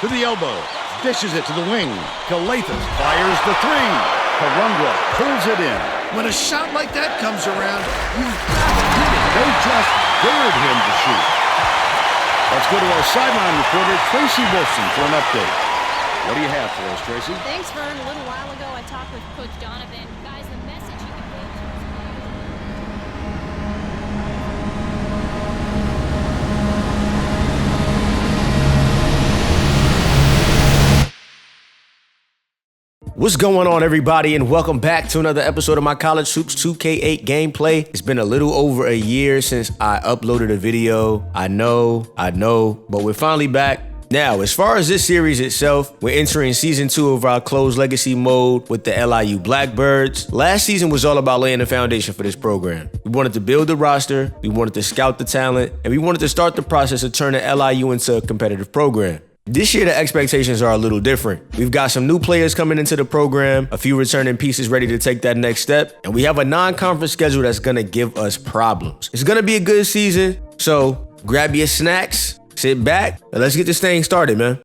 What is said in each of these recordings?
to the elbow. Dishes it to the wing. Calathis fires the three. Karangwa pulls it in. When a shot like that comes around, you've got to hit it. They just dared him to shoot. Let's go to our sideline reporter, Tracy Wilson, for an update. What do you have for us, Tracy? Thanks, Vern. A little while ago, I talked with Coach Donovan. Guys, the message you can give to his What's going on, everybody, and welcome back to another episode of my College Hoops 2K8 gameplay. It's been a little over a year since I uploaded a video. I know, but we're finally back. Now, as far as this series itself, we're entering season 2 of our closed legacy mode with the LIU Blackbirds. Last season was all about laying the foundation for this program. We wanted to build the roster, we wanted to scout the talent, and we wanted to start the process of turning LIU into a competitive program. This year, the expectations are a little different. We've got some new players coming into the program, a few returning pieces ready to take that next step, and we have a non-conference schedule that's gonna give us problems. It's gonna be a good season, so grab your snacks, sit back, and let's get this thing started, man.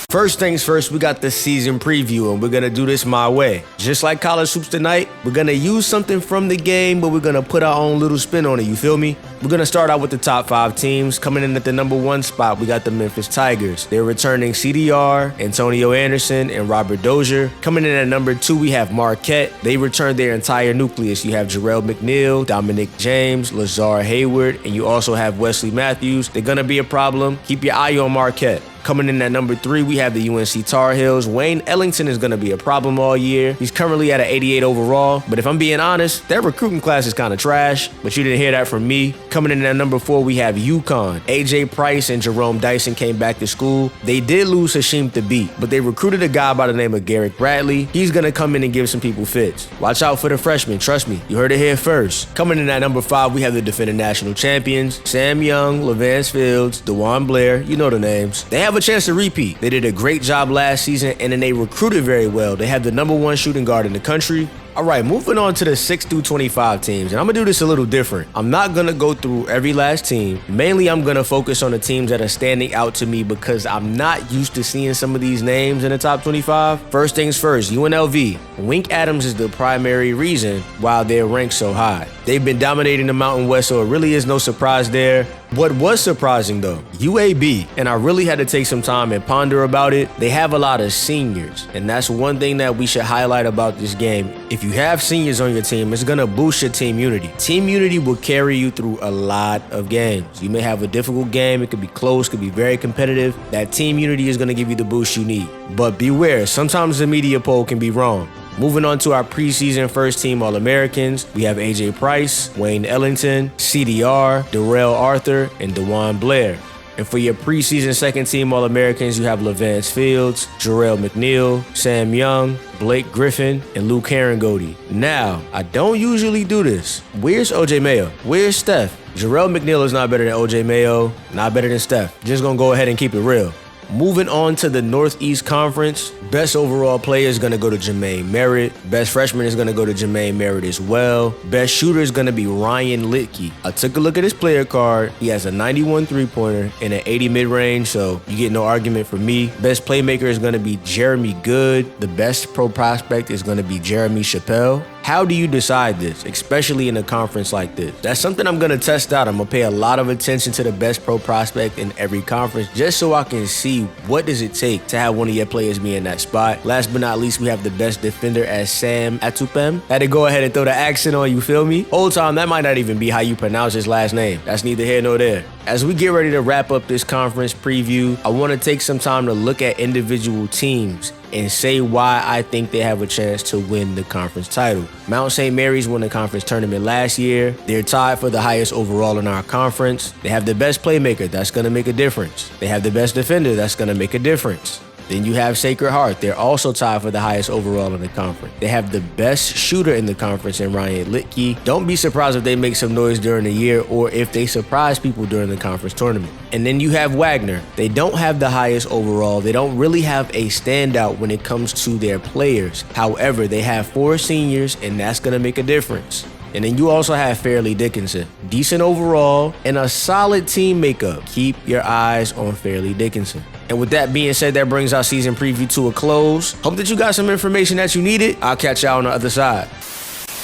First things first, we got the season preview, and we're gonna do this my way. Just like College Hoops tonight, we're gonna use something from the game, but we're gonna put our own little spin on it, you feel me? We're gonna start out with the top 5 teams. Coming in at the number 1 spot, we got the Memphis Tigers. They're returning CDR, Antonio Anderson, and Robert Dozier. Coming in at number 2, we have Marquette. They returned their entire nucleus. You have Jarrell McNeil, Dominic James, Lazar Hayward, and you also have Wesley Matthews. They're gonna be a problem. Keep your eye on Marquette. Coming in at number 3, we have the UNC Tar Heels. Wayne Ellington is going to be a problem all year. He's currently at an 88 overall, but if I'm being honest, their recruiting class is kind of trash, but you didn't hear that from me. Coming in at number 4, we have UConn. AJ Price and Jerome Dyson came back to school. They did lose Hashim Thabit, but they recruited a guy by the name of Garrett Bradley. He's going to come in and give some people fits. Watch out for the freshmen, trust me. You heard it here first. Coming in at number 5, we have the defending national champions, Sam Young, LaVance Fields, DeJuan Blair, you know the names. They have a chance to repeat. They did a great job last season, and then they recruited very well. They have the number 1 shooting guard in the country. All right, moving on to the 6 through 25 teams, and I'm gonna do this a little different. I'm not gonna go through every last team. Mainly, I'm gonna focus on the teams that are standing out to me because I'm not used to seeing some of these names in the top 25. First things first, UNLV. Wink Adams is the primary reason why they're ranked so high. They've been dominating the Mountain West, so it really is no surprise there. What was surprising though, UAB, and I really had to take some time and ponder about it, they have a lot of seniors, and that's one thing that we should highlight about this game. If you have seniors on your team, it's gonna boost your team unity. Team unity will carry you through a lot of games. You may have a difficult game, it could be close, could be very competitive. That team unity is gonna give you the boost you need. But beware, sometimes the media poll can be wrong. Moving on to our preseason first team All-Americans, we have AJ Price, Wayne Ellington, CDR, Darrell Arthur, and DeJuan Blair. And for your preseason second team All-Americans, you have LaVance Fields, Jarrell McNeil, Sam Young, Blake Griffin, and Luke Herringody. Now, I don't usually do this. Where's OJ Mayo? Where's Steph? Jarrell McNeil is not better than OJ Mayo, not better than Steph. Just gonna go ahead and keep it real. Moving on to the Northeast Conference, best overall player is going to go to Jermaine Merritt. Best freshman is going to go to Jermaine Merritt as well. Best shooter is going to be Ryan Litke. I took a look at his player card. He has a 91 three-pointer and an 80 mid-range, so you get no argument from me. Best playmaker is going to be Jeremy Good. The best pro prospect is going to be Jeremy Chappelle. How do you decide this, especially in a conference like this? That's something I'm going to test out. I'm going to pay a lot of attention to the best pro prospect in every conference just so I can see what does it take to have one of your players be in that spot. Last but not least, we have the best defender as Sam Atupem. Had to go ahead and throw the accent on, you feel me? Old time, that might not even be how you pronounce his last name. That's neither here nor there. As we get ready to wrap up this conference preview, I want to take some time to look at individual teams and say why I think they have a chance to win the conference title. Mount St. Mary's won the conference tournament last year. They're tied for the highest overall in our conference. They have the best playmaker, that's gonna make a difference. They have the best defender, that's gonna make a difference. Then you have Sacred Heart. They're also tied for the highest overall in the conference. They have the best shooter in the conference in Ryan Litke. Don't be surprised if they make some noise during the year or if they surprise people during the conference tournament. And then you have Wagner. They don't have the highest overall. They don't really have a standout when it comes to their players. However, they have 4 seniors, and that's going to make a difference. And then you also have Fairleigh Dickinson. Decent overall and a solid team makeup. Keep your eyes on Fairleigh Dickinson. And with that being said, that brings our season preview to a close. Hope that you got some information that you needed. I'll catch y'all on the other side.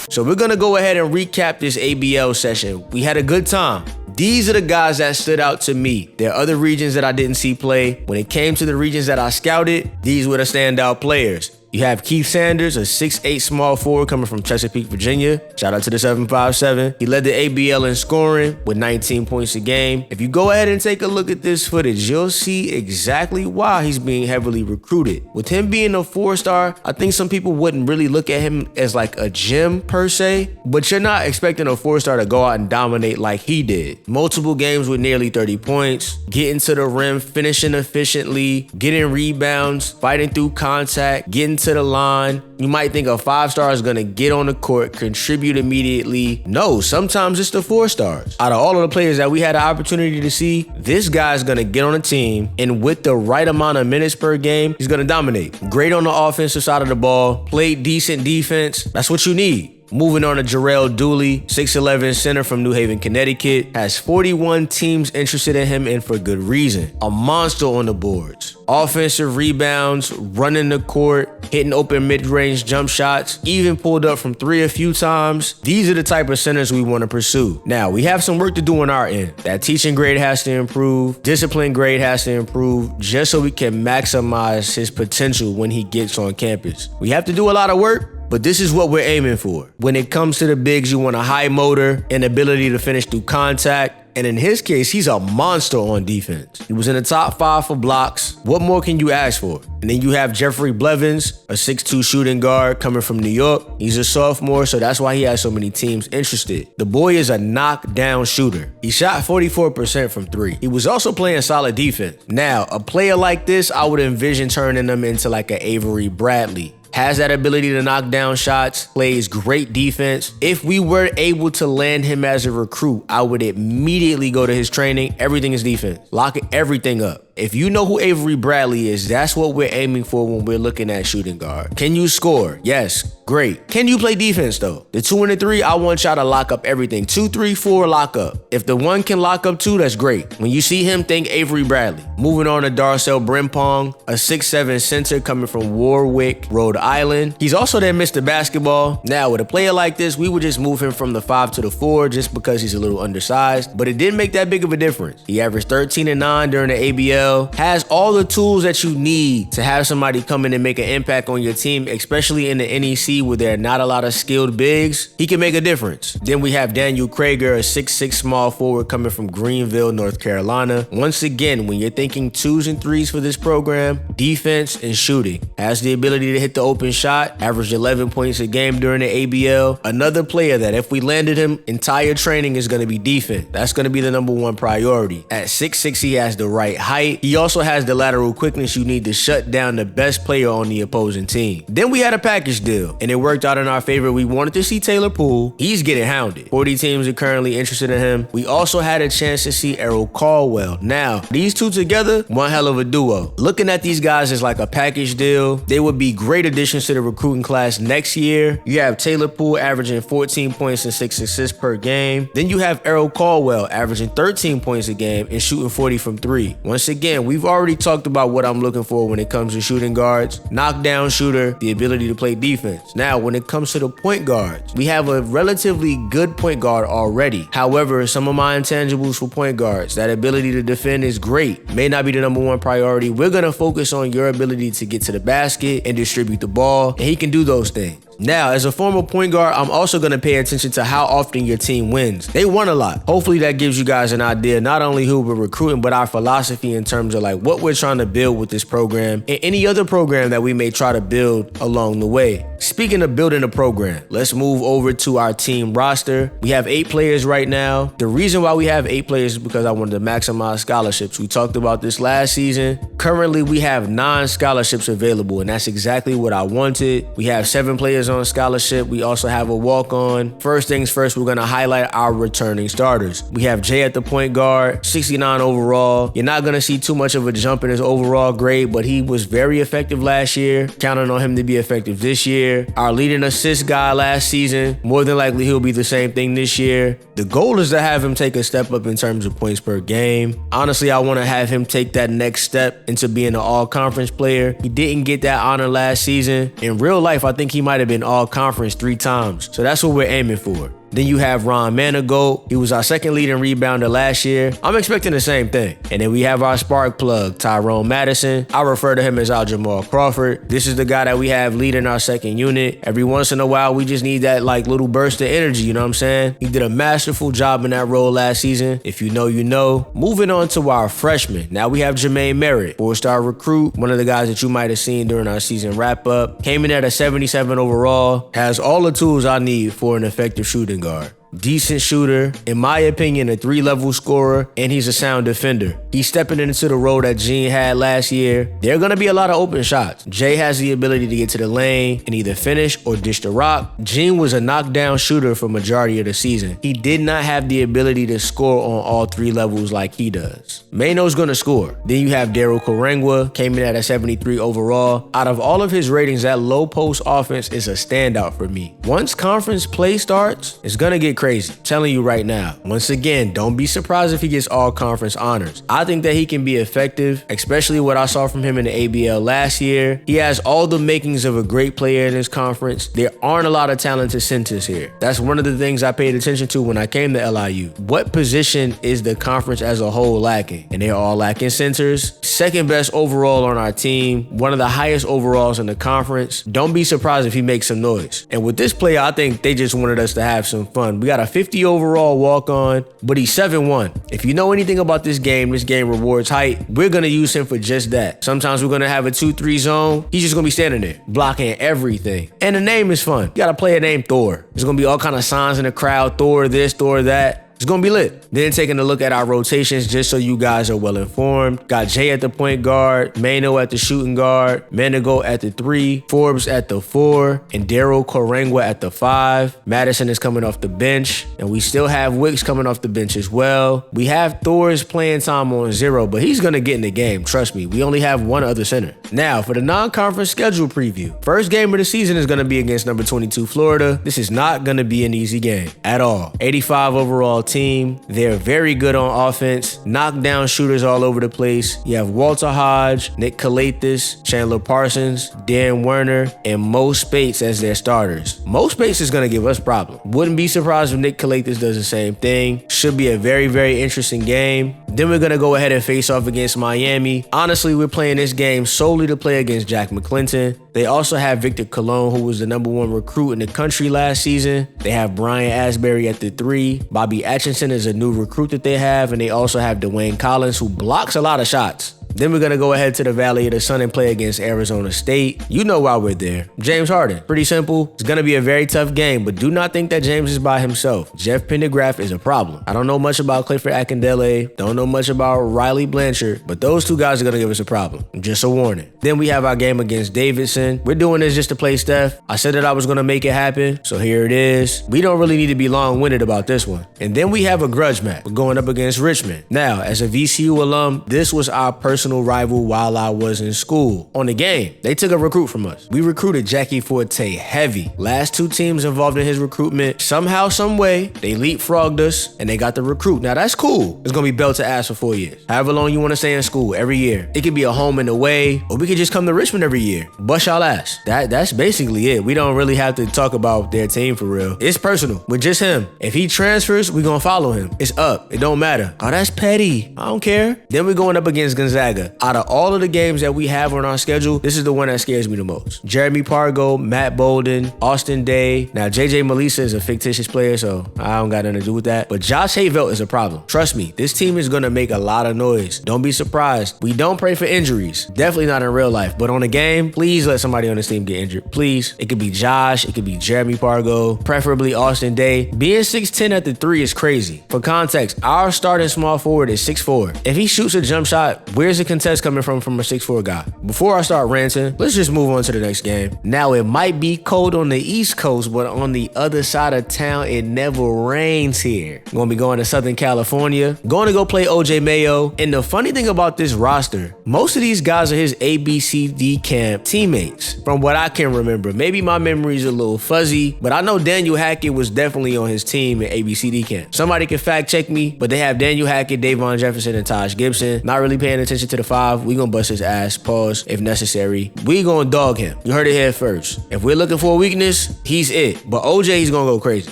So we're going to go ahead and recap this ABL session. We had a good time. These are the guys that stood out to me. There are other regions that I didn't see play. When it came to the regions that I scouted, these were the standout players. You have Keith Sanders, a 6'8" small forward coming from Chesapeake, Virginia. Shout out to the 757. He led the ABL in scoring with 19 points a game. If you go ahead and take a look at this footage, you'll see exactly why he's being heavily recruited. With him being a 4-star, I think some people wouldn't really look at him as like a gem per se, but you're not expecting a 4-star to go out and dominate like he did. Multiple games with nearly 30 points, getting to the rim, finishing efficiently, getting rebounds, fighting through contact, getting to the line. You might think a 5-star is going to get on the court, contribute immediately. No, sometimes it's the 4-stars. Out of all of the players that we had the opportunity to see, this guy's going to get on a team, and with the right amount of minutes per game, he's going to dominate. Great on the offensive side of the ball, played decent defense. That's what you need. Moving on to Jerel Dooley, 6'11" center from New Haven, Connecticut, has 41 teams interested in him, and for good reason. A monster on the boards. Offensive rebounds, running the court, hitting open mid-range jump shots, even pulled up from 3 a few times. These are the type of centers we want to pursue. Now, we have some work to do on our end. That teaching grade has to improve, discipline grade has to improve, just so we can maximize his potential when he gets on campus. We have to do a lot of work, but this is what we're aiming for. When it comes to the bigs, you want a high motor and ability to finish through contact. And in his case, he's a monster on defense. He was in the top 5 for blocks. What more can you ask for? And then you have Jefferey Blevins, a 6'2" shooting guard coming from New York. He's a sophomore, so that's why he has so many teams interested. The boy is a knockdown shooter. He shot 44% from 3. He was also playing solid defense. Now, a player like this, I would envision turning him into like an Avery Bradley. Has that ability to knock down shots, plays great defense. If we were able to land him as a recruit, I would immediately go to his training. Everything is defense. Lock everything up. If you know who Avery Bradley is, that's what we're aiming for when we're looking at shooting guard. Can you score? Yes, great. Can you play defense though? The 2 and the 3, I want y'all to lock up everything. 2, 3, 4, lock up. If the 1 can lock up 2, that's great. When you see him, think Avery Bradley. Moving on to Darrel Brempong, a 6'7" center coming from Warwick, Rhode Island. He's also there Mr. Basketball. Now, with a player like this, we would just move him from the 5 to the 4 just because he's a little undersized, but it didn't make that big of a difference. He averaged 13 and 9 during the ABL. Has all the tools that you need to have somebody come in and make an impact on your team, especially in the NEC where there are not a lot of skilled bigs. He can make a difference. Then we have Daniel Krager, a 6'6" small forward coming from Greenville, North Carolina. Once again, when you're thinking 2s and 3s for this program, defense and shooting. Has the ability to hit the open shot, averaged 11 points a game during the ABL. Another player that if we landed him, entire training is going to be defense. That's going to be the #1 priority. At 6'6", he has the right height. He also has the lateral quickness you need to shut down the best player on the opposing team. Then we had a package deal, and it worked out in our favor. We wanted to see Taylor Poole. He's getting hounded. 40 teams are currently interested in him. We also had a chance to see Errol Colwell. Now, these two together, one hell of a duo. Looking at these guys as like a package deal, they would be great additions to the recruiting class next year. You have Taylor Poole averaging 14 points and 6 assists per game. Then you have Errol Colwell averaging 13 points a game and shooting 40 from 3. Once again, we've already talked about what I'm looking for when it comes to shooting guards. Knockdown shooter, the ability to play defense. Now, when it comes to the point guards, we have a relatively good point guard already. However, some of my intangibles for point guards, that ability to defend is great. May not be the #1 priority. We're going to focus on your ability to get to the basket and distribute the ball, and he can do those things. Now, as a former point guard, I'm also going to pay attention to how often your team wins. They won a lot. Hopefully that gives you guys an idea, not only who we're recruiting, but our philosophy in terms of like what we're trying to build with this program and any other program that we may try to build along the way. Speaking of building a program, let's move over to our team roster. We have 8 players right now. The reason why we have 8 players is because I wanted to maximize scholarships. We talked about this last season. Currently, we have 9 scholarships available, and that's exactly what I wanted. We have 7 players is on scholarship. We also have a walk-on. First things first, we're going to highlight our returning starters. We have Jay at the point guard, 69 overall. You're not going to see too much of a jump in his overall grade, but he was very effective last year. Counting on him to be effective this year. Our leading assist guy last season, more than likely he'll be the same thing this year. The goal is to have him take a step up in terms of points per game. Honestly, I want to have him take that next step into being an all-conference player. He didn't get that honor last season. In real life, I think he might have been all-conference 3 times. So that's what we're aiming for. Then you have Manigault. He was our second leading rebounder last year. I'm expecting the same thing. And then we have our spark plug, Tyrone Mattison. I refer to him as our Jamal Crawford. This is the guy that we have leading our second unit. Every once in a while, we just need that little burst of energy, you know what I'm saying? He did a masterful job in that role last season. If you know, you know. Moving on to our freshmen. Now we have Jermaine Merritt, 4-star recruit, one of the guys that you might have seen during our season wrap-up. Came in at a 77 overall. Has all the tools I need for an effective shooting guard. Decent shooter, in my opinion, a 3-level scorer, and he's a sound defender. He's stepping into the role that Gene had last year. There are going to be a lot of open shots. Jay has the ability to get to the lane and either finish or dish the rock. Gene was a knockdown shooter for majority of the season. He did not have the ability to score on all 3 levels like he does. Mano's going to score. Then you have Darrel Karangwa, came in at a 73 overall. Out of all of his ratings, that low post offense is a standout for me. Once conference play starts, it's going to get crazy. I'm telling you right now. Once again, don't be surprised if he gets all conference honors. I think that he can be effective, especially what I saw from him in the ABL last year. He has all the makings of a great player in his conference. There aren't a lot of talented centers here. That's one of the things I paid attention to when I came to LIU. What position is the conference as a whole lacking? And they're all lacking centers. Second best overall on our team. One of the highest overalls in the conference. Don't be surprised if he makes some noise. And with this player, I think they just wanted us to have some fun. We got a 50 overall walk-on, but he's 7'1". If you know anything about this game rewards height. We're going to use him for just that. Sometimes we're going to have a 2-3 zone. He's just going to be standing there, blocking everything. And the name is fun. You got a player named Thor. There's going to be all kind of signs in the crowd. Thor this, Thor that. It's going to be lit. Then taking a look at our rotations just so you guys are well informed. Got Jay at the point guard, Mano at the shooting guard, Manigault at the 3, Forbes at the 4, and Darrel Karangwa at the 5. Mattison is coming off the bench, and we still have Wicks coming off the bench as well. We have Thor's playing time on 0, but he's going to get in the game. Trust me, we only have one other center. Now, for the non-conference schedule preview. First game of the season is going to be against number 22 Florida. This is not going to be an easy game at all. 85 overall team. They're very good on offense, knockdown shooters all over the place. You have Walter Hodge, Nick Calathis, Chandler Parsons, Dan Werner, and Mo Spates as their starters. Mo Spates is going to give us problems. Wouldn't be surprised if Nick Calathis does the same thing. Should be a very, very interesting game. Then we're going to go ahead and face off against Miami. Honestly, we're playing this game solely to play against Jack McClinton. They also have Victor Cologne, who was the #1 recruit in the country last season. They have Brian Asbury at the 3. Bobby Atchison is a new recruit that they have. And they also have Dwayne Collins, who blocks a lot of shots. Then we're going to go ahead to the Valley of the Sun and play against Arizona State. You know why we're there. James Harden. Pretty simple. It's going to be a very tough game, but do not think that James is by himself. Jeff Pendergraft is a problem. I don't know much about Clifford Akindele. Don't know much about Riley Blanchard, but those two guys are going to give us a problem. Just a warning. Then we have our game against Davidson. We're doing this just to play Steph. I said that I was going to make it happen, so here it is. We don't really need to be long-winded about this one. And then we have a grudge match. We're going up against Richmond. Now, as a VCU alum, this was our personal rival while I was in school. On the game, they took a recruit from us. We recruited Jackie Forte heavy. Last 2 teams involved in his recruitment, somehow, some way, they leapfrogged us and they got the recruit. Now that's cool. It's gonna be belt to ass for 4 years. However long you want to stay in school, every year. It could be a home and away, or we could just come to Richmond every year. Bust y'all ass. That's basically it. We don't really have to talk about their team for real. It's personal with just him. If he transfers, we gonna follow him. It's up. It don't matter. Oh, that's petty. I don't care. Then we're going up against Gonzaga. Out of all of the games that we have on our schedule, this is the one that scares me the most. Jeremy Pargo, Matt Bolden, Austin Day. Now, JJ Melissa is a fictitious player, so I don't got nothing to do with that. But Josh Hayvelt is a problem. Trust me, this team is going to make a lot of noise. Don't be surprised. We don't pray for injuries. Definitely not in real life. But on the game, please let somebody on this team get injured. Please. It could be Josh. It could be Jeremy Pargo. Preferably Austin Day. Being 6'10" at the 3 is crazy. For context, our starting small forward is 6'4". If he shoots a jump shot, where's defensive contest coming from a 6'4" guy. Before I start ranting, let's just move on to the next game. Now, it might be cold on the East Coast, but on the other side of town, it never rains here. I'm gonna be going to Southern California, going to go play OJ Mayo. And the funny thing about this roster, most of these guys are his ABCD camp teammates, from what I can remember. Maybe my memory's a little fuzzy, but I know Daniel Hackett was definitely on his team in ABCD camp. Somebody can fact check me, but they have Daniel Hackett, Davon Jefferson, and Taj Gibson. Not really paying attention to the 5. We gonna bust his ass, pause, if necessary. We gonna dog him. You heard it here first. If we're looking for a weakness, he's it. But OJ, he's gonna go crazy.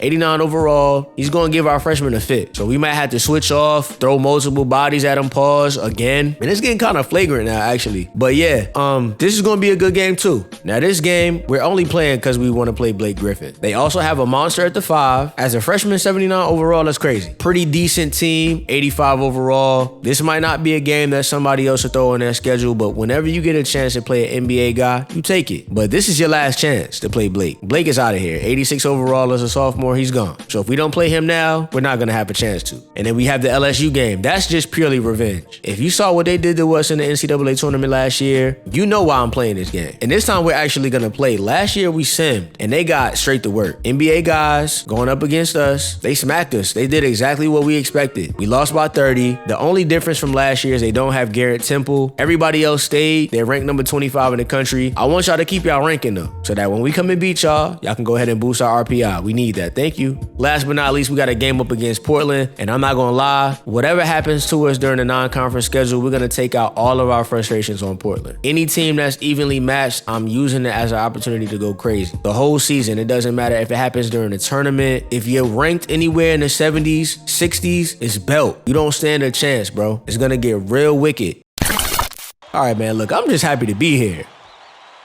89 overall. He's gonna give our freshmen a fit. So we might have to switch off, throw multiple bodies at him, pause again. And it's getting kind of flagrant now, actually. But yeah, this is gonna be a good game too. Now this game, we're only playing because we want to play Blake Griffin. They also have a monster at the 5. As a freshman, 79 overall, that's crazy. Pretty decent team, 85 overall. This might not be a game that somebody else should throw on their schedule, but whenever you get a chance to play an NBA guy, you take it. But this is your last chance to play Blake. Blake is out of here. 86 overall as a sophomore, he's gone. So if we don't play him now, we're not gonna have a chance to. And then we have the LSU game. That's just purely revenge. If you saw what they did to us in the NCAA tournament last year, you know why I'm playing this game. And this time we're actually gonna play. Last year we simmed, and they got straight to work. NBA guys going up against us, they smacked us. They did exactly what we expected. We lost by 30. The only difference from last year is they don't have Garrett Temple. Everybody else stayed. They're ranked number 25 in the country. I want y'all to keep y'all ranking though, so that when we come and beat y'all can go ahead and boost our RPI. We need that. Thank you. Last but not least, we got a game up against Portland, and I'm not gonna lie, whatever happens to us during the non-conference schedule, we're gonna take out all of our frustrations on Portland. Any team that's evenly matched, I'm using it as an opportunity to go crazy. The whole season, it doesn't matter if it happens during the tournament. If you're ranked anywhere in the 70s, 60s, it's belt. You don't stand a chance, bro. It's gonna get real wicked. All right, man, look, I'm just happy to be here.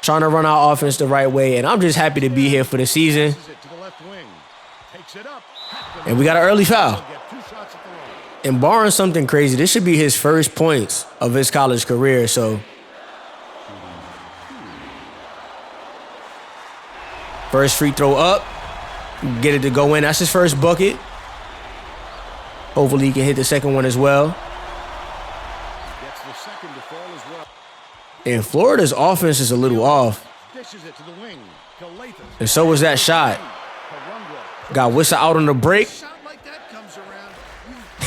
Trying to run our offense the right way, and I'm just happy to be here for the season. And we got an early foul. And barring something crazy, this should be his first points of his college career, so. First free throw up. Get it to go in. That's his first bucket. Hopefully he can hit the second one as well. And Florida's offense is a little off. And so was that shot. Got Wisseh out on the break.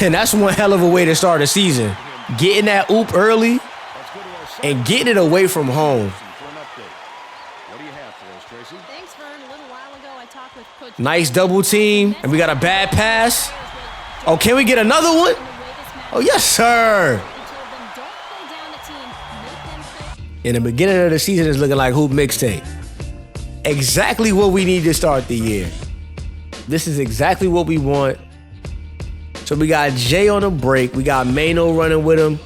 And that's one hell of a way to start a season. Getting that oop early and getting it away from home. Nice double team. And we got a bad pass. Oh, can we get another one? Oh, yes, sir. In the beginning of the season, it's looking like hoop mixtape. Exactly what we need to start the year. This is exactly what we want. So we got Jay on the break. We got Mano running with him.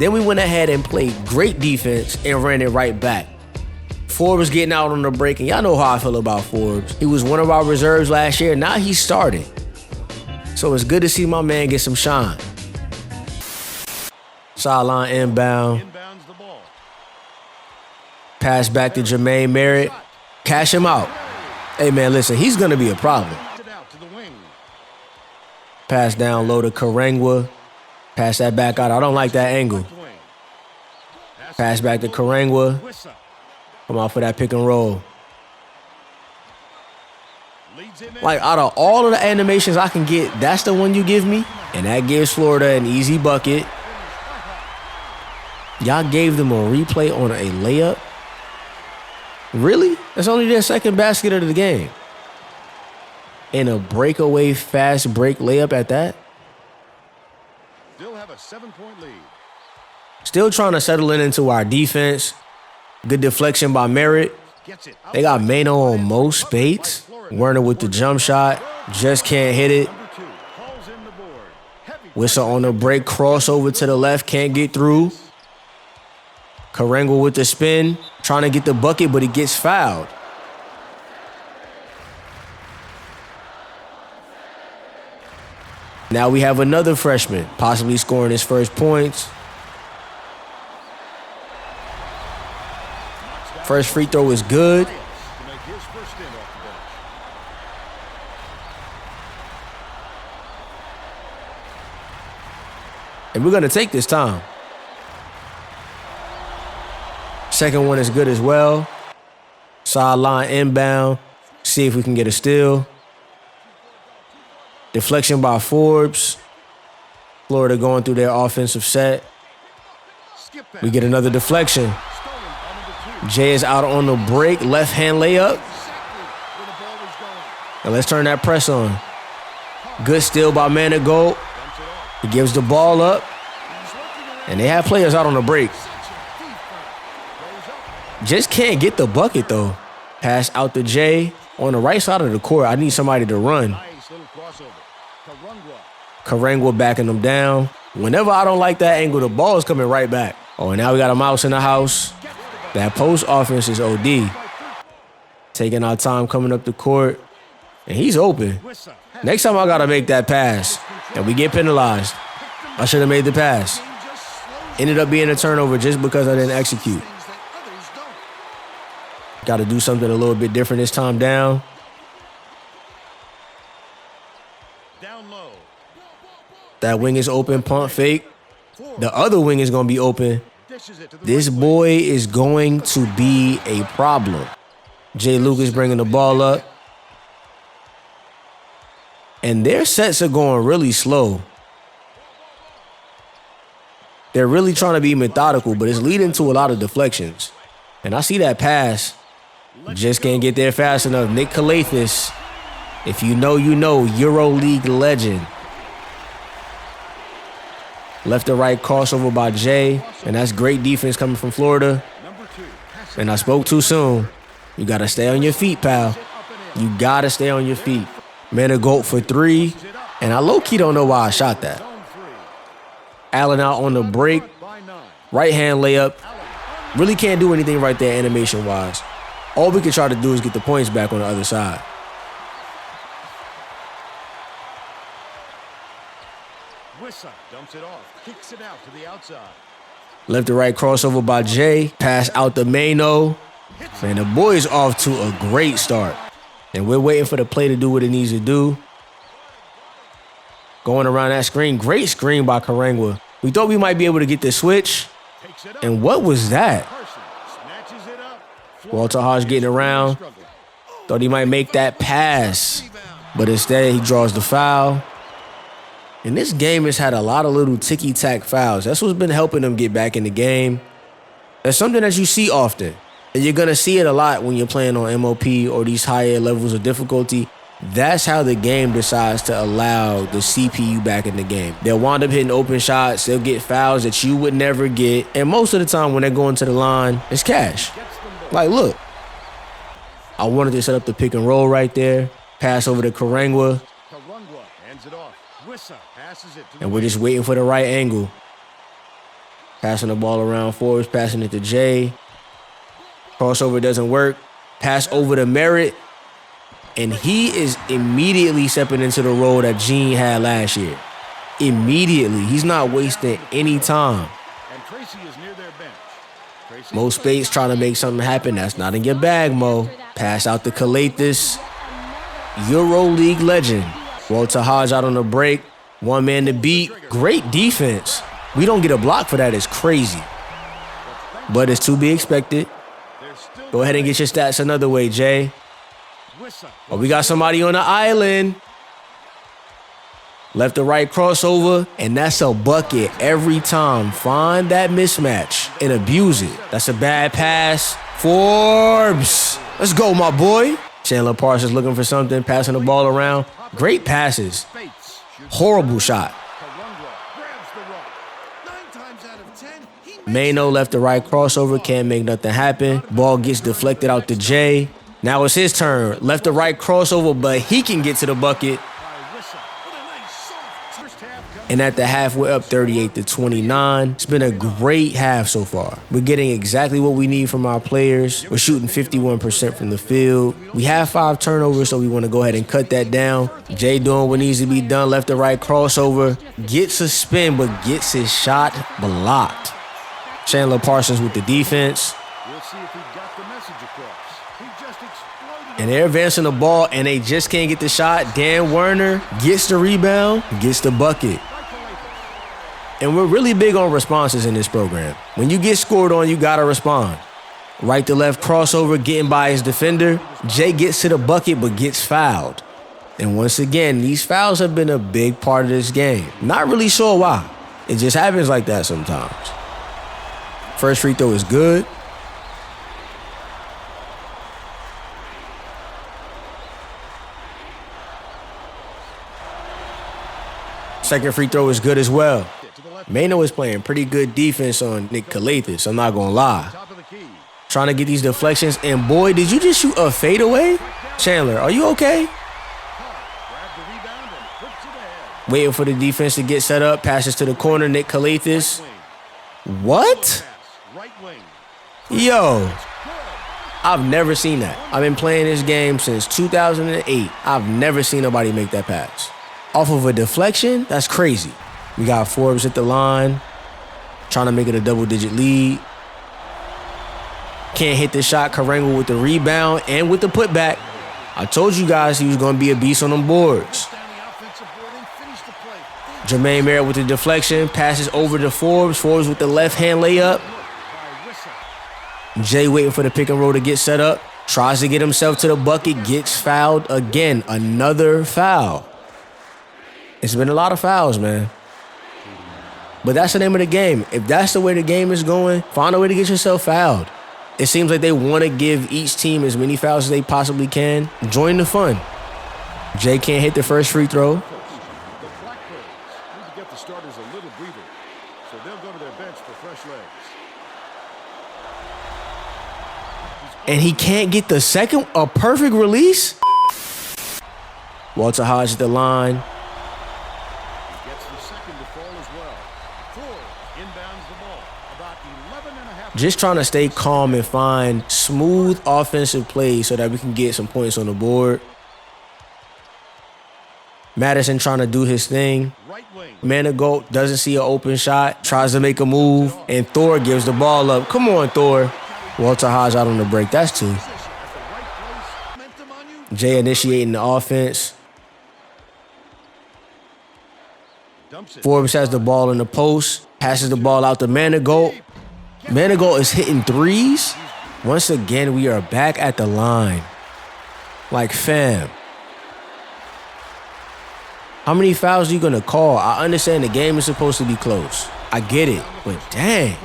Then we went ahead and played great defense and ran it right back. Forbes getting out on the break, and y'all know how I feel about Forbes. He was one of our reserves last year. Now he's starting. So it's good to see my man get some shine. Sideline inbound. Pass back to Jermaine Merritt. Cash him out. Hey, man, listen, he's going to be a problem. Pass down low to Karangwa. Pass that back out. I don't like that angle. Pass back to Karangwa. Come out for that pick and roll. Like, out of all of the animations I can get, that's the one you give me. And that gives Florida an easy bucket. Y'all gave them a replay on a layup? Really? That's only their second basket of the game. And a breakaway fast break layup at that? Still have a 7-point lead. Still trying to settle into our defense. Good deflection by Merritt. They got Mano on most spades. Werner with the jump shot. Just can't hit it. Wisseh on the break. Crossover to the left. Can't get through. Karangwa with the spin. Trying to get the bucket, but he gets fouled. Now we have another freshman possibly scoring his first points. First free throw is good. And we're going to take this time. Second one is good as well. Sideline inbound. See if we can get a steal. Deflection by Forbes. Florida going through their offensive set. We get another deflection. Jay is out on the break. Left hand layup. And let's turn that press on. Good steal by Manigault. He gives the ball up. And they have players out on the break. Just can't get the bucket, though. Pass out to Jay. On the right side of the court, I need somebody to run. Karangwa backing them down. Whenever I don't like that angle, the ball is coming right back. Oh, and now we got a mouse in the house. That post offense is OD. Taking our time coming up the court. And he's open. Next time I got to make that pass. And we get penalized. I should have made the pass. Ended up being a turnover just because I didn't execute. Got to do something a little bit different this time down. That wing is open, pump fake. The other wing is going to be open. This boy is going to be a problem. Jay Lucas bringing the ball up. And their sets are going really slow. They're really trying to be methodical, but it's leading to a lot of deflections. And I see that pass. Just can't get there fast enough. Nick Calathis, if you know, you know, EuroLeague legend. Left to right crossover by Jay, and that's great defense coming from Florida. And I spoke too soon. You got to stay on your feet, pal. You got to stay on your feet. Manigault for three, and I low-key don't know why I shot that. Allen out on the break. Right-hand layup. Really can't do anything right there animation-wise. All we can try to do is get the points back on the other side. Wisseh dumps it off, kicks it out to the outside. Left to right crossover by Jay. Pass out to Mano. And the boys off to a great start. And we're waiting for the play to do what it needs to do. Going around that screen. Great screen by Karangwa. We thought we might be able to get the switch. And what was that? Walter Hodge getting around. Thought he might make that pass. But instead, he draws the foul. And this game has had a lot of little ticky-tack fouls. That's what's been helping them get back in the game. That's something that you see often. And you're going to see it a lot when you're playing on MOP or these higher levels of difficulty. That's how the game decides to allow the CPU back in the game. They'll wind up hitting open shots. They'll get fouls that you would never get. And most of the time when they're going to the line, it's cash. Like, look. I wanted to set up the pick and roll right there. Pass over to Karangwa. And we're just waiting for the right angle. Passing the ball around Forbes, passing it to Jay. Crossover doesn't work. Pass over to Merritt. And he is immediately stepping into the role that Gene had last year. Immediately. He's not wasting any time. Mo Spates trying to make something happen. That's not in your bag, Mo. Pass out to Calathis. EuroLeague legend. Walter Hodge out on the break. One man to beat. Great defense. We don't get a block for that. It's crazy. But it's to be expected. Go ahead and get your stats another way, Jay. Oh, we got somebody on the island. Left to right crossover, and that's a bucket every time. Find that mismatch and abuse it. That's a bad pass. Forbes. Let's go, my boy. Chandler Parsons looking for something, passing the ball around. Great passes. Horrible shot. Mano left to right crossover, can't make nothing happen. Ball gets deflected out to Jay. Now it's his turn. Left to right crossover, but he can get to the bucket. And at the half, we're up 38-29. It's been a great half so far. We're getting exactly what we need from our players. We're shooting 51% from the field. We have 5 turnovers, so we want to go ahead and cut that down. Jay doing what needs to be done. Left to right crossover. Gets a spin, but gets his shot blocked. Chandler Parsons with the defense. And they're advancing the ball, and they just can't get the shot. Dan Werner gets the rebound, gets the bucket. And we're really big on responses in this program. When you get scored on, you gotta respond. Right to left crossover, getting by his defender. Jay gets to the bucket, but gets fouled. And once again, these fouls have been a big part of this game. Not really sure why. It just happens like that sometimes. First free throw is good. Second free throw is good as well. Mano is playing pretty good defense on Nick Calathis, I'm not gonna lie. Trying to get these deflections, and boy, did you just shoot a fadeaway? Chandler, are you okay? Waiting for the defense to get set up, passes to the corner, Nick Calathis. What? Yo, I've never seen that. I've been playing this game since 2008. I've never seen nobody make that pass. Off of a deflection? That's crazy. We got Forbes at the line, trying to make it a double-digit lead. Can't hit the shot. Karangwa with the rebound and with the putback. I told you guys he was going to be a beast on them boards. Jermaine Merritt with the deflection, passes over to Forbes. Forbes with the left-hand layup. Jay waiting for the pick and roll to get set up. Tries to get himself to the bucket, gets fouled again. Another foul. It's been a lot of fouls, man. But that's the name of the game. If that's the way the game is going, find a way to get yourself fouled. It seems like they want to give each team as many fouls as they possibly can. Join the fun. Jay can't hit the first free throw. The Blackbirds need to get the starters a little breather, so they'll go to their bench for fresh legs. And he can't get the second, a perfect release. Walter Hodge at the line. Just trying to stay calm and find smooth offensive plays so that we can get some points on the board. Mattison trying to do his thing. Manigault doesn't see an open shot, tries to make a move, and Thor gives the ball up. Come on, Thor. Walter Hodge out on the break. That's two. Jay initiating the offense. Forbes has the ball in the post, passes the ball out to Manigault. Manigault is hitting threes. Once again, we are back at the line. Like, fam. How many fouls are you going to call? I understand the game is supposed to be close. I get it, but dang.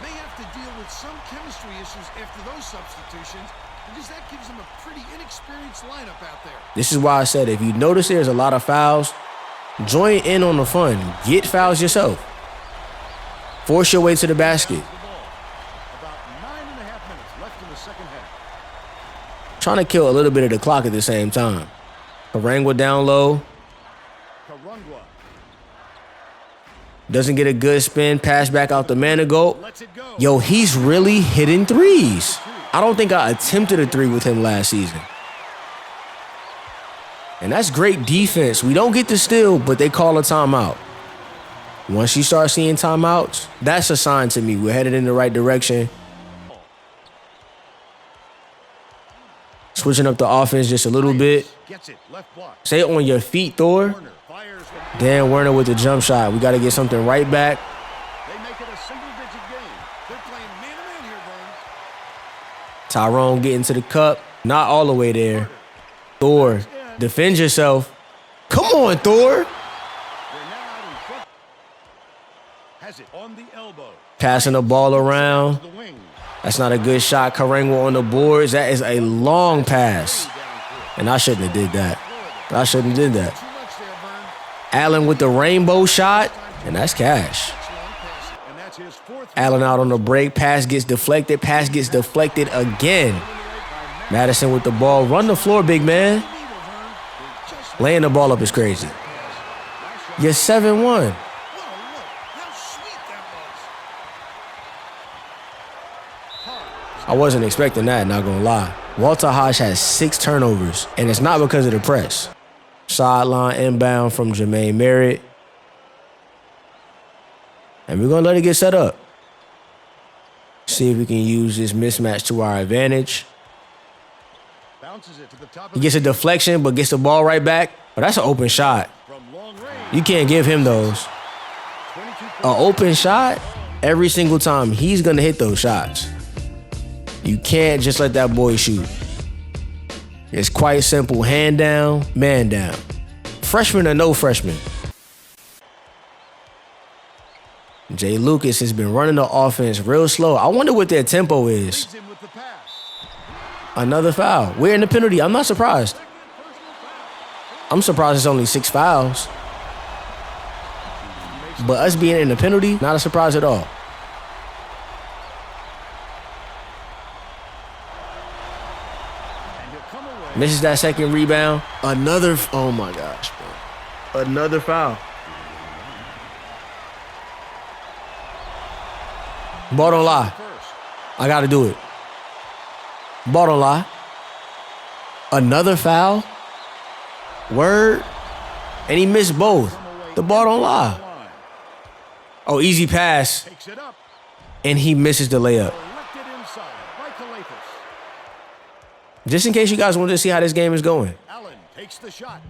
May have to deal with some chemistry issues after those substitutions because that gives them a pretty inexperienced lineup out there. This is why I said if you notice there's a lot of fouls, join in on the fun. Get fouls yourself. Force your way to the basket. About 9.5 minutes left in the second half. Trying to kill a little bit of the clock at the same time. Karangwa down low. Karangwa. Doesn't get a good spin. Pass back out to Manigault. Yo, he's really hitting threes. I don't think I attempted a three with him last season. And that's great defense. We don't get the steal, but they call a timeout. Once you start seeing timeouts, that's a sign to me we're headed in the right direction. Switching up the offense just a little bit. Stay on your feet, Thor. Dan Werner with the jump shot. We got to get something right back. They make it a single-digit game. They're playing man-to-man here, Vern. Tyrone getting to the cup. Not all the way there. Thor, defend yourself. Come on, Thor. Has it on the elbow. Passing the ball around. That's not a good shot. Karangwa on the boards. That is a long pass. And I shouldn't have did that. I shouldn't have did that. Allen with the rainbow shot. And that's cash. Allen out on the break. Pass gets deflected. Pass gets deflected again. Mattison with the ball. Run the floor, big man. Laying the ball up is crazy. You're 7-1. I wasn't expecting that, not gonna lie. Walter Hodge has 6 turnovers, and it's not because of the press. Sideline inbound from Jermaine Merritt. And we're gonna let it get set up. See if we can use this mismatch to our advantage. He gets a deflection, but gets the ball right back. But that's an open shot. You can't give him those. An open shot, every single time, he's going to hit those shots. You can't just let that boy shoot. It's quite simple. Hand down, man down. Freshman or no freshman. Jay Lucas has been running the offense real slow. I wonder what their tempo is. Another foul. We're in the penalty. I'm not surprised. I'm surprised it's only 6 fouls. But us being in the penalty, not a surprise at all. Misses that second rebound. Another, oh my gosh, bro. Another foul. Ball don't lie. I got to do it. Ball don't lie. Another foul. Word. And he missed both. The ball don't lie. Oh, easy pass. And he misses the layup. Just in case you guys wanted to see how this game is going.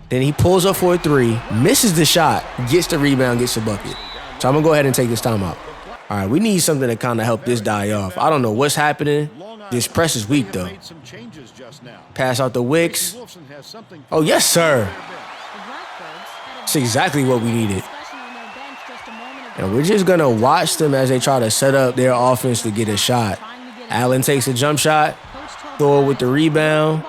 Then he pulls up for a 3, misses the shot, gets the rebound, gets the bucket. So I'm going to go ahead and take this timeout. All right, we need something to kind of help this die off. I don't know what's happening. This press is weak, though. Pass out the Wicks. Oh, yes, sir. That's exactly what we needed. And we're just going to watch them as they try to set up their offense to get a shot. Allen takes a jump shot. Thor with the rebound.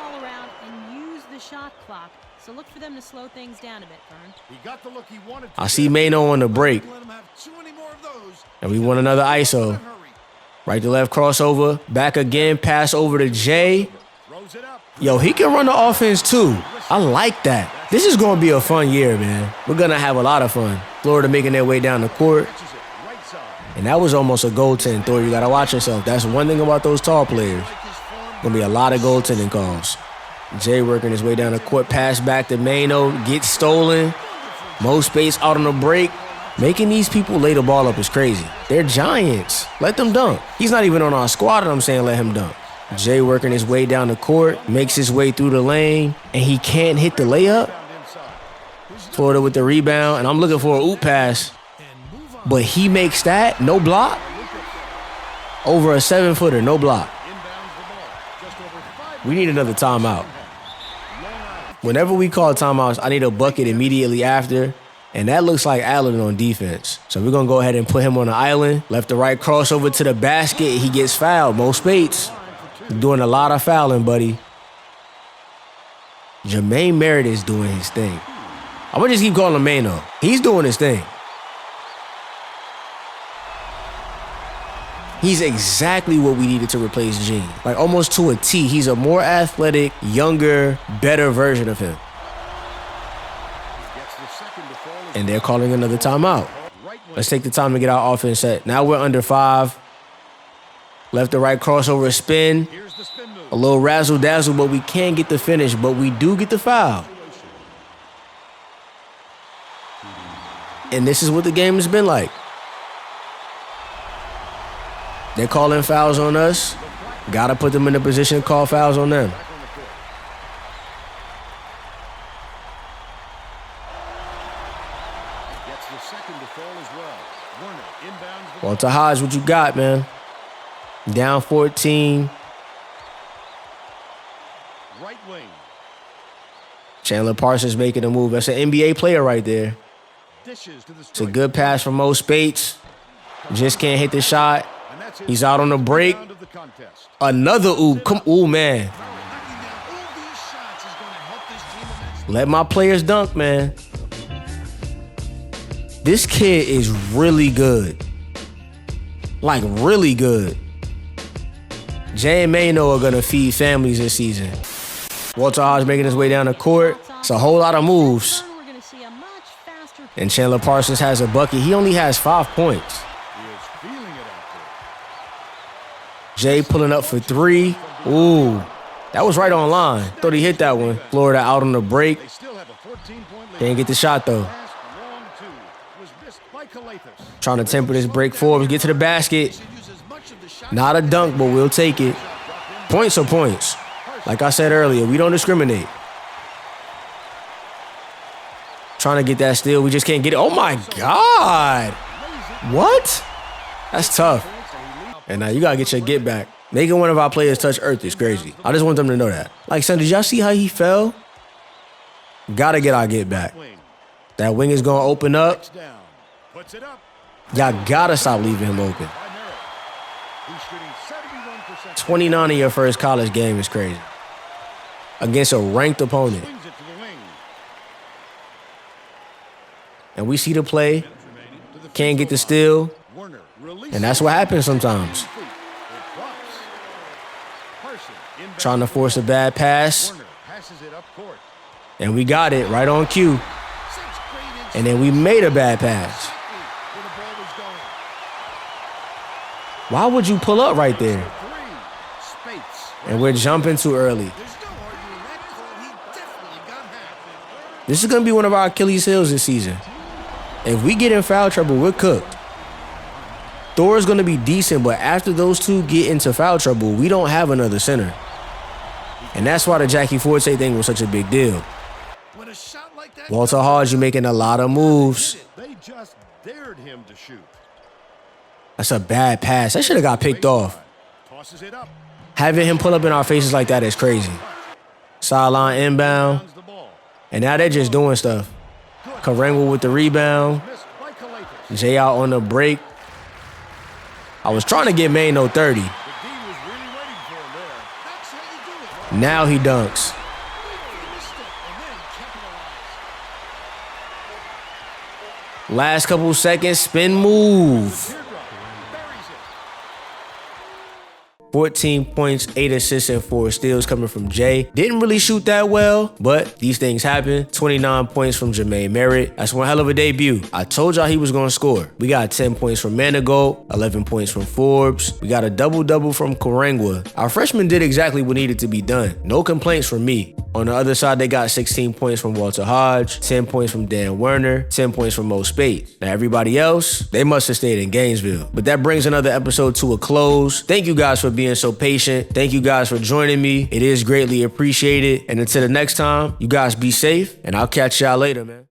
I see Mano on the break. And we want another ISO. Right to left crossover. Back again. Pass over to Jay. Yo, he can run the offense too. I like that. This is going to be a fun year, man. We're going to have a lot of fun. Florida making their way down the court. And that was almost a goaltend, Thor. You got to watch yourself. That's one thing about those tall players. Going to be a lot of goaltending calls. Jay working his way down the court. Pass back to Mano. Gets stolen. Mo space out on the break. Making these people lay the ball up is crazy. They're giants. Let them dunk. He's not even on our squad, and I'm saying let him dunk. Jay working his way down the court. Makes his way through the lane. And he can't hit the layup. Florida with the rebound. And I'm looking for a oop pass. But he makes that. No block. Over a 7-footer. No block. We need another timeout. Whenever we call timeouts, I need a bucket immediately after. And that looks like Allen on defense. So we're going to go ahead and put him on the island. Left to right crossover to the basket. He gets fouled. Mo Spates doing a lot of fouling, buddy. Jermaine Merritt is doing his thing. I'm going to just keep calling him Mano. He's doing his thing. He's exactly what we needed to replace Gene. Like almost to a T. He's a more athletic, younger, better version of him. And they're calling another timeout. Let's take the time to get our offense set. Now we're under 5. Left to right crossover spin. A little razzle-dazzle, but we can't get the finish. But we do get the foul. And this is what the game has been like. They're calling fouls on us. Got to put them in a position to call fouls on them. Walter Hodge, what you got, man? Down 14. Right wing. Chandler Parsons making a move. That's an NBA player right there. It's a good pass from Mo Spates. Just can't hit the shot. He's out on the break. Another oop. Come, ooh, man. Let my players dunk, man. This kid is really good. Like, really good. Jay and Mano are going to feed families this season. Walter Hodge making his way down the court. It's a whole lot of moves. And Chandler Parsons has a bucket. He only has 5 points. Jay pulling up for 3. Ooh, that was right on line. Thought he hit that one. Florida out on the break. Can't get the shot, though. Trying to temper this break forward. Get to the basket. Not a dunk, but we'll take it. Points are points. Like I said earlier, we don't discriminate. Trying to get that steal. We just can't get it. Oh, my God. What? That's tough. And now you gotta get your get back. Making one of our players touch earth is crazy. I just want them to know that. Like, son, did y'all see how he fell? Gotta get our get back. That wing is gonna open up. Y'all gotta stop leaving him open. 29 in your first college game is crazy. Against a ranked opponent. And we see the play. Can't get the steal. And that's what happens sometimes. Trying to force a bad pass. And we got it right on cue. And then we made a bad pass. Why would you pull up right there? And we're jumping too early. This is going to be one of our Achilles heels this season. If we get in foul trouble, we're cooked. Thor is going to be decent, but after those two get into foul trouble, we don't have another center. And that's why the Jackie Forte thing was such a big deal. Walter Hodge, you're making a lot of moves. They just dared him to shoot. That's a bad pass. That should have got picked off. Tosses it up. Having him pull up in our faces like that is crazy. Sideline inbound. And now they're just doing stuff. Karangwa with the rebound. Jay out on the break. I was trying to get Maine no 30. Now he dunks. Last couple seconds, spin move. 14 points, 8 assists, and 4 steals coming from Jay. Didn't really shoot that well, but these things happen. 29 points from Jermaine Merritt. That's one hell of a debut. I told y'all he was going to score. We got 10 points from Manigault, 11 points from Forbes. We got a double-double from Karangwa. Our freshmen did exactly what needed to be done. No complaints from me. On the other side, they got 16 points from Walter Hodge, 10 points from Dan Werner, 10 points from Mo Speights. Now, everybody else, they must have stayed in Gainesville. But that brings another episode to a close. Thank you guys for being so patient. Thank you guys for joining me. It is greatly appreciated. And until the next time, you guys be safe, and I'll catch y'all later, man.